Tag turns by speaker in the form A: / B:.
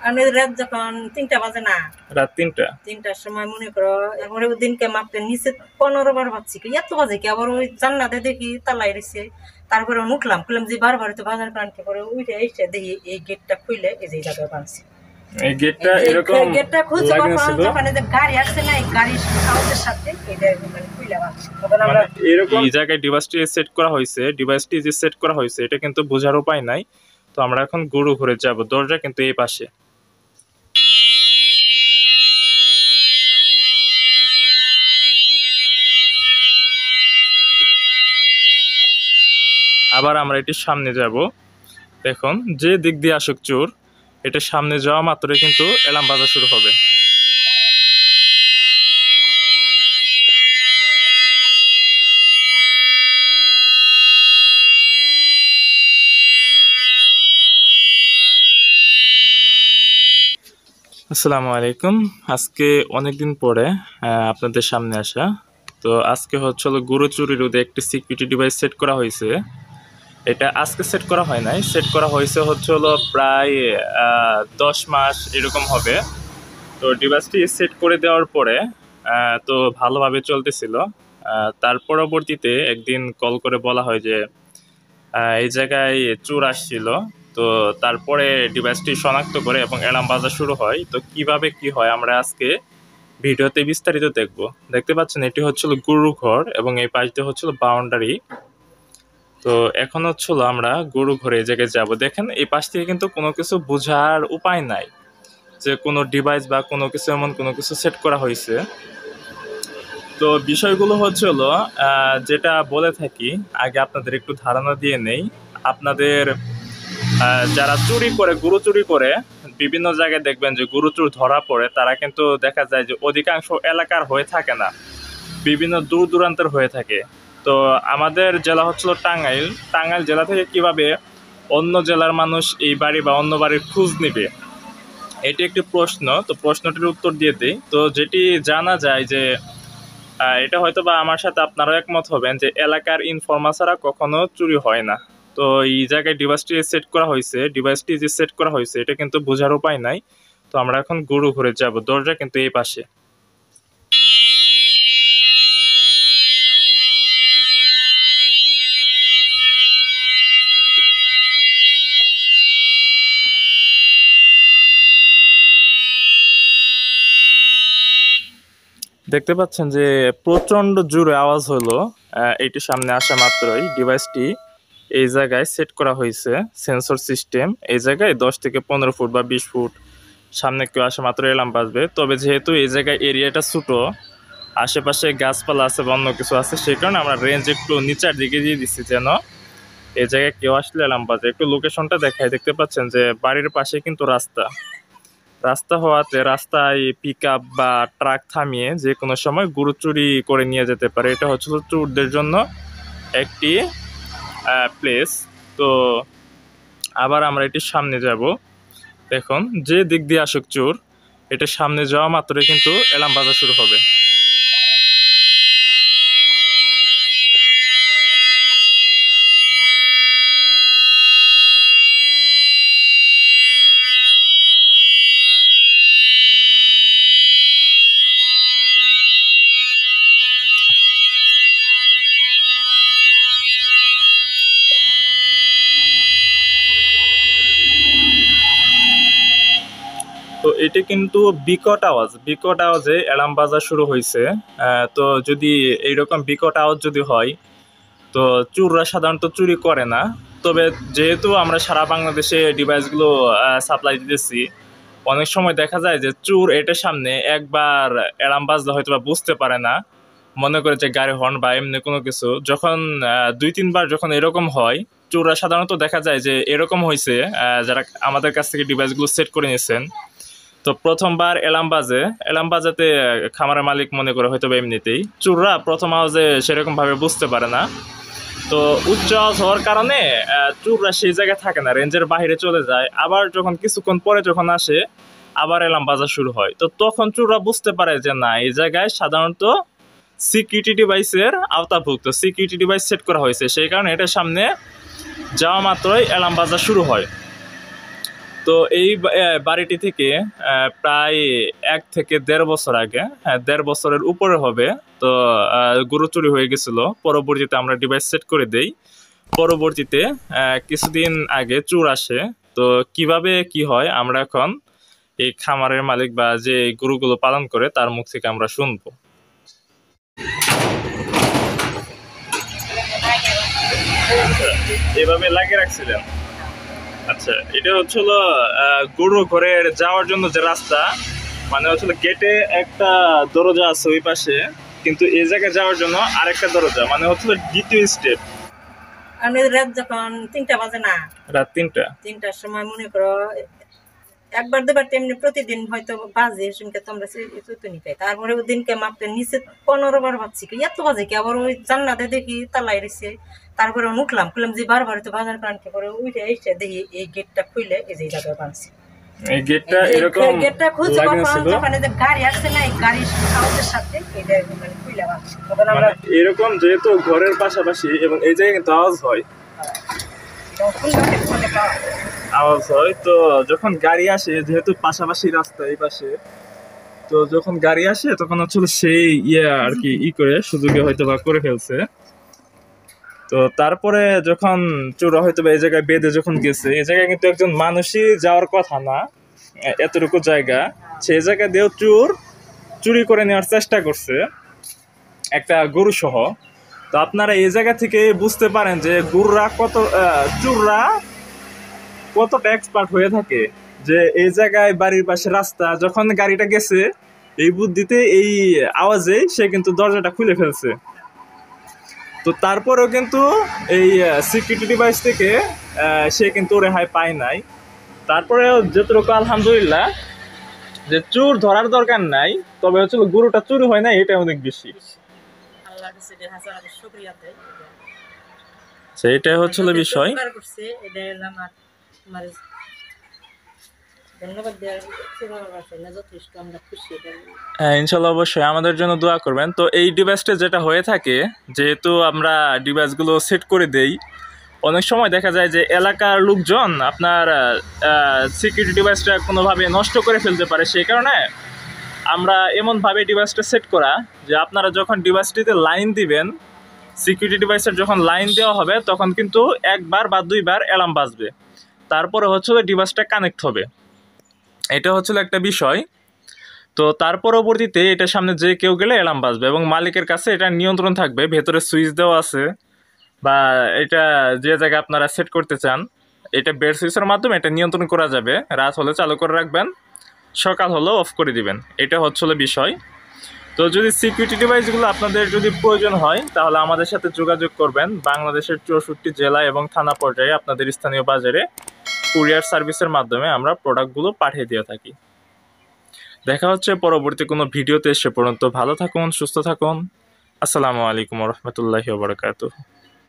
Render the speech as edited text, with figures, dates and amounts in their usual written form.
A: আমি রাত যখন 3টা বাজে না,
B: রাত
A: 3টার সময় মনে করো, এরপরে দিনকে মাপতে নিচে 15 বার ভাবছি কি এত বাজে কি, আবার ওই জান্নাতে দেখি তালাই রয়েছে। তারপরে উঠলাম যে বারবার তো বাজার কানতে পরে উঠে এসে দেখি এই গেটটা খুলে এই যে জায়গায় বাঁধছে।
B: এই গেটটা এরকম
A: গেটটা খুলছে যখন এই যে গাড়ি আসছে না, এই গাড়ির সাউন্ডের সাথে এটা মানে খুলে বাঁধছে। তখন আমরা
B: এরকম এই জায়গায় ডিভাইসটি সেট করা হয়েছে, ডিভাইসটি যে সেট করা হয়েছে এটা কিন্তু বোঝার উপায় নাই। তো আমরা এখন গরু ঘরে যাব, দরজা কিন্তু এই পাশে। আবার আমরা এটির সামনে যাব। দেখুন, যে দিক দিয়ে আসুক চোর, এটা সামনে যাওয়া মাত্রই কিন্তু অ্যালার্ম বাজা শুরু হবে। আসসালামু আলাইকুম। আজকে অনেকদিন পরে আপনাদের সামনে আসা। তো আজকে হচ্ছিল গরু চুরি রোধে একটি সিকিউরিটি ডিভাইস সেট করা হয়েছে। এটা আজকে সেট করা হয় নাই, সেট করা হয়েছে হচ্ছিল প্রায় 10 মাস এরকম হবে। তো ডিভাইসটি সেট করে দেওয়ার পরে তো ভালোভাবে চলতেছিল। তার পরবর্তীতে একদিন কল করে বলা হয় যে এই জায়গায় চোর আসছিল। তো তারপরে ডিভাইসটি শনাক্ত করে এবং অ্যালার্ম বাজা শুরু হয়। তো কিভাবে কি হয় আমরা আজকে ভিডিওতে বিস্তারিত দেখব। দেখতে পাচ্ছেন এটি হচ্ছিল গরু ঘর এবং এই পাশ দিয়ে হচ্ছিল বাউন্ডারি। তো এখন হচ্ছিল আমরা গরু ঘরে এই জায়গায় যাবো। দেখেন এই পাশ থেকে কিন্তু কোনো কিছু বোঝার উপায় নাই যে কোনো ডিভাইস বা কোনো কিছু এমন কোনো কিছু সেট করা হয়েছে। তো বিষয়গুলো হচ্ছিল যেটা বলে থাকি, আগে আপনাদের একটু ধারণা দিয়ে নেই। আপনাদের যারা চুরি করে, গরু চুরি করে, বিভিন্ন জায়গায় দেখবেন যে গরু চোর ধরা পড়ে, তারা কিন্তু দেখা যায় যে অধিকাংশ এলাকার হয়ে থাকে না, বিভিন্ন দূর দূরান্তের হয়ে থাকে। তো আমাদের জেলা হচ্ছিল টাঙ্গাইল। টাঙ্গাইল জেলা থেকে কিভাবে অন্য জেলার মানুষ এই বাড়ি বা অন্য বাড়ির খোঁজ নেবে, এটি একটি প্রশ্ন। তো প্রশ্নটির উত্তর দিয়ে দিই। তো যেটি জানা যায় যে এটা হয়তো বা আমার সাথে আপনারাও একমত হবেন যে এলাকার ইনফরমা ছাড়া কখনো চুরি হয় না। তো এই জায়গায় ডিভাইসটি সেট করা হয়েছে, ডিভাইসটি যে সেট করা হয়েছে এটা কিন্তু বোঝার উপায় নাই। তো আমরা এখন গরু ঘরে যাব, দরজা কিন্তু এই পাশে। দেখতে পাচ্ছেন যে প্রচন্ড জোরে আওয়াজ হলো এটি সামনে আসা মাত্রই। ডিভাইসটি এই জায়গায় সেট করা হয়েছে, সেন্সর সিস্টেম। এই জায়গায় 10 থেকে 15 ফুট বা 20 ফুট সামনে কেউ আসা মাত্র অ্যালার্ম বাজবে। তবে যেহেতু এই জায়গায় এরিয়াটা ছোটো, আশেপাশে গাছপালা আছে বা অন্য কিছু আছে, সেই কারণে আমরা রেঞ্জ একটু নিচের দিকে দিয়ে দিচ্ছি যেন এই জায়গায় কেউ আসলে অ্যালার্ম বাজে। একটু লোকেশনটা দেখায়, দেখতে পাচ্ছেন যে বাড়ির পাশে কিন্তু রাস্তা হওয়াতে রাস্তায় পিক আপ বা ট্রাক থামিয়ে যে কোনো সময় গরু চুরি করে নিয়ে যেতে পারে। এটা হচ্ছে চোরদের জন্য একটি প্লেস। তো আবার আমরা এটির সামনে যাব। দেখুন, যে দিক দিয়ে আসুক চোর, এটা সামনে যাওয়া মাত্রই কিন্তু অ্যালার্ম বাজা শুরু হবে। তো এটি কিন্তু বিকট আওয়াজে অ্যালার্ম বাজা শুরু হয়েছে। তো যদি এইরকম বিকট আওয়াজ যদি হয়, তো চোররা সাধারণত চুরি করে না। তবে যেহেতু আমরা সারা বাংলাদেশে ডিভাইসগুলো সাপ্লাই দিতেছি, অনেক সময় দেখা যায় যে চোর এটার সামনে একবার অ্যালার্ম বাজলে হয়তো বা বুঝতে পারে না, মনে করে যে গাড়ি হর্ন বা এমনি কোনো কিছু। যখন 2-3 বার যখন এরকম হয়, চোররা সাধারণত দেখা যায় যে এরকম হয়েছে, যারা আমাদের কাছ থেকে ডিভাইসগুলো সেট করে নিয়েছেন, তো প্রথমবার অ্যালার্ম বাজাতে খামারের মালিক মনে করে হয়তো এমনিতেই, চোররা প্রথম আওয়াজে সেরকম ভাবে বুঝতে পারে না। তো উচ্চ আওয়াজ হওয়ার কারণে চোররা সেই জায়গায় থাকে না, রেঞ্জের বাইরে চলে যায়। আবার যখন কিছুক্ষণ পরে যখন আসে, আবার অ্যালার্ম বাজা শুরু হয়। তো তখন চোররা বুঝতে পারে যে না, এই জায়গায় সাধারণত সিকিউরিটি ডিভাইসের আওতাভুক্ত, সিকিউরিটি ডিভাইস সেট করা হয়েছে, সেই কারণে এটার সামনে যাওয়া মাত্রই অ্যালার্ম বাজা শুরু হয়। তো এই বাড়িটি থেকে প্রায় 1 থেকে 1.5 বছর আগে, 1.5 বছরের উপরে হবে, তো গরু চুরি হয়ে গেছিল। পরবর্তীতে আমরা ডিভাইস সেট করে দেই। পরবর্তীতে কিছুদিন আগে চোর আসে। তো কিভাবে কি হয় আমরা এখন এই খামারের মালিক বা যে গরুগুলো পালন করে তার মুখ থেকে আমরা শুনবো। এভাবে লাগিয়ে রাখছিলেন? আচ্ছা, এটা হচ্ছিল গরু ঘরের যাওয়ার জন্য যে রাস্তা, মানে হচ্ছিল গেটে একটা দরজা আছে ওই পাশে, কিন্তু এই জায়গায় যাওয়ার জন্য আরেকটা দরজা, মানে হচ্ছিল দ্বিতীয় স্টেপ।
A: আমি রাত যখন 3টা বাজে না,
B: রাত
A: 3টার সময় মনে করো একবার দুবার তেমনি প্রতিদিন হয়তো বাজে শুনকে তোমরা চুতুনি পাই। তারপরে ওই দিনকে মাপতে নিচে 15 বার ভাবছি কি এত বাজে কি, আবার ওই জান্নাতে দেখি তালাই রয়েছে। তারপরে উঠলাম যে বারবার তো বাজার কানতে করে উঠে এসে দেখি এই গেটটা খুলে এই যে জায়গায় বানছি।
B: এই গেটটা এরকম
A: গেটটা খুলছে যখন এই যে গাড়ি আসছে না, এই গাড়ির সাউন্ডের সাথে এটা মানে খুলে বানছি। তখন আমরা
B: এরকম যেহেতু ঘরের পাশাপাশি এবং এই জায়গায় কিন্তু আওয়াজ হয়, আওয়াজ হয়। তো যখন গাড়ি আসে, যেহেতু পাশাপাশি রাস্তা এই পাশে, তো যখন গাড়ি আসে তখন হচ্ছিল সেই আর কি করে সুযোগে হয়তো বা করে ফেলছে। তো তারপরে যখন চোরা হয়তো বা এই জায়গায় বেঁধে যখন গেছে, এই জায়গায় কিন্তু একজন মানুষই যাওয়ার কথা না, এতটুকু জায়গা, সেই জায়গা দিয়েও চুরি করে নেওয়ার চেষ্টা করছে একটা গরু সহ। তো আপনারা এই জায়গা থেকে বুঝতে পারেন যে চোররা কতটা এক্সপার্ট হয়ে থাকে। যে এই জায়গায় বাড়ির পাশে রাস্তা, যখন গাড়িটা গেছে এই বুদ্ধিতে এই আওয়াজে সে কিন্তু দরজাটা খুলে ফেলছে। তো তারপরেও কিন্তু এই সিকিউরিটি ডিভাইস থেকে সে কিন্তু রেহাই পায় নাই। তারপরে যতটুকু আলহামদুলিল্লাহ যে চোর ধরার দরকার নাই, তবে হচ্ছে গরুটা চুরি হয় না, এটা অনেক বেশি। সেইটাই হচ্ছিল বিষয়। হ্যাঁ, ইনশাল্লাহ অবশ্যই আমাদের জন্য দোয়া করবেন। তো এই ডিভাইসটা যেটা হয়ে থাকে, যেহেতু আমরা ডিভাইসগুলো সেট করে দেই, অনেক সময় দেখা যায় যে এলাকার লোকজন আপনার সিকিউরিটি ডিভাইসটা কোনোভাবে নষ্ট করে ফেলতে পারে। সেই কারণে আমরা এমনভাবে ডিভাইসটা সেট করা যে আপনারা যখন ডিভাইসটিতে লাইন দিবেন, সিকিউরিটি ডিভাইসের যখন লাইন দেওয়া হবে তখন কিন্তু 1 বার বা 2 বার অ্যালার্ম বাজবে, তারপরে হচ্ছে ডিভাইসটা কানেক্ট হবে। এটা হচ্ছিল একটা বিষয়। তো তার পরবর্তীতে এটার সামনে যে কেউ গেলে অ্যালার্ম বাজবে এবং মালিকের কাছে এটা নিয়ন্ত্রণ থাকবে, ভেতরে সুইচ দেওয়া আছে, বা এটা যে জায়গায় আপনারা সেট করতে চান এটা বেড সুইচের মাধ্যমে এটা নিয়ন্ত্রণ করা যাবে। রাত হলে চালু করে রাখবেন, সকাল হলেও অফ করে দিবেন। এটা হচ্ছিল বিষয়। তো যদি সিকিউরিটি ডিভাইসগুলো আপনাদের যদি প্রয়োজন হয় তাহলে আমাদের সাথে যোগাযোগ করবেন। বাংলাদেশের 64 জেলা এবং থানা পর্যায়ে আপনাদের স্থানীয় বাজারে কুরিয়ার সার্ভিসের মাধ্যমে আমরা প্রোডাক্টগুলো পাঠিয়ে দিয়ে থাকি। দেখা হচ্ছে পরবর্তী কোনো ভিডিওতে। সে পর্যন্ত ভালো থাকুন, সুস্থ থাকুন। আসসালামু আলাইকুম ওয়া রাহমাতুল্লাহি ওয়া বারাকাতুহু।